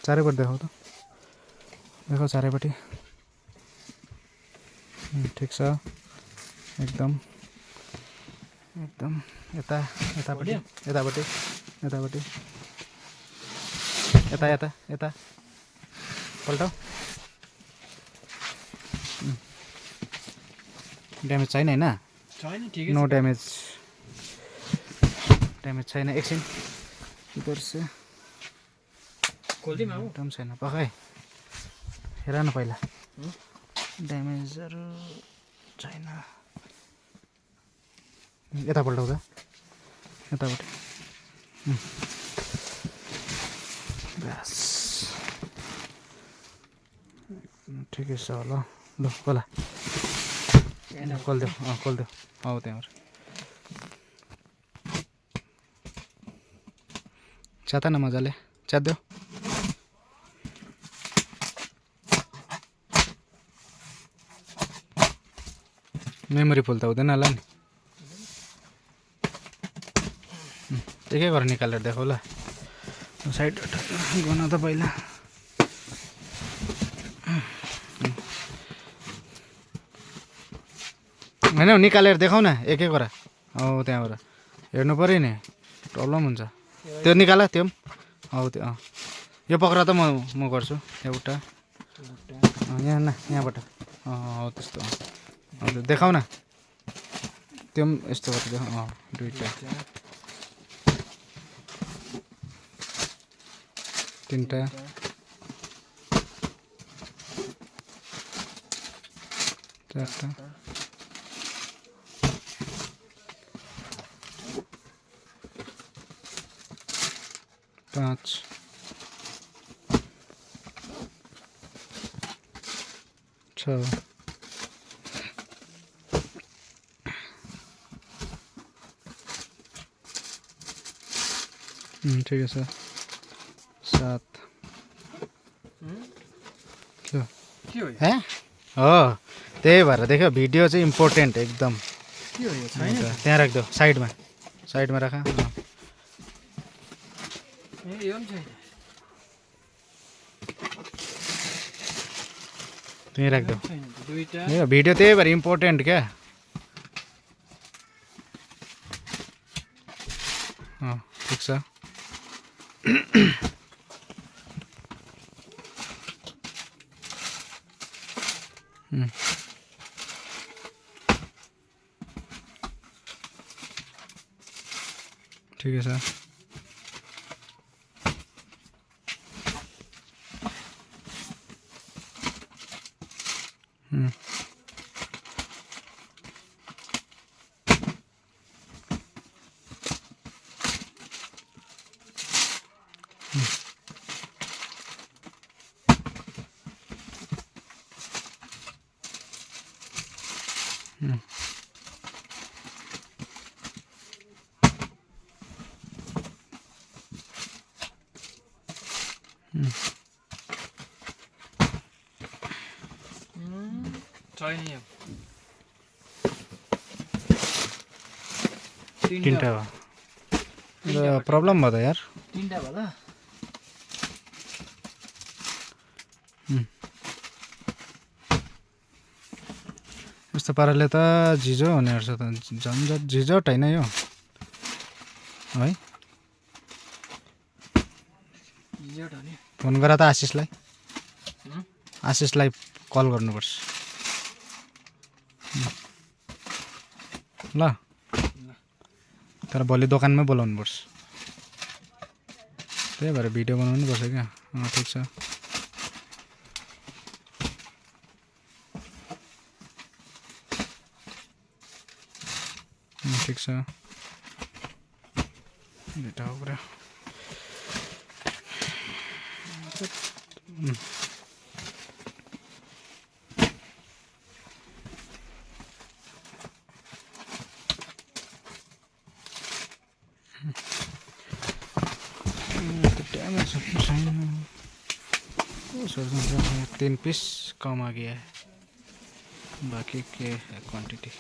चारैपट्टि देखाऊ त देखो चारैपट्टि ठिक छ एकदम एकदम यता यतापट्टि यतापट्टि यतापट्टि यता यता यता पल्टाऊ ड्यामेज छैन हैन नो ड्यामेज छैन एकछिन इधर से एकदम छैन पखाइ हेर न पहिला ड्यामेजहरू छैन यता पल्टाऊ त यतापट्टि बस ठिकै छ होला ल खोला खोलिदेऊ खोलिदेऊ हौ त्यहाँबाट च्यात न मजाले च्यात्देऊ मेमोरी फुल त हुँदैन होला नि एकै गरेर निकालेर देखाऊ ल साइड गर्न त पहिला होइन निकालेर देखाऊ न एकै कुरा हौ त्यहाँबाट हेर्नु पऱ्यो नि प्रब्लम हुन्छ त्यो निकाल त्यो पनि हौ त्यो यो पक्रा त म गर्छु एउटा यहाँ न यहाँबाट हौ त्यस्तो हजुर देखाऊ न त्यो पनि यस्तो गरेर देखाऊ दुईवटा तीनटा चारटा 5 6 ठीक है 7 क्यों है हो त्यही भएर देखो भिडियो चाहिँ इम्पोर्टेन्ट एकदम त्यहाँ राख्दो साइडमा राख त्यही राख्दो भिडियो त्यही भएर इम्पोर्टेन्ट क्या ठिक छ ठीक है सर तीनटा भयो प्रब्लम भयो त यार तीनटा भयो यस्तो पाराले त झिजो हुने रहेछ त झन्झट झिझट होइन यो है फोन गर त आशिषलाई कल गर्नुपर्छ ल तर भोलि दोकानमै बोलाउनुपर्छ त्यही भएर भिडियो बनाउनु पर्छ क्या ठिक छ ठिक छ दुईटा कुरा डैमेज तीन पीस कम आ गया है बाकी के क्वांटिटी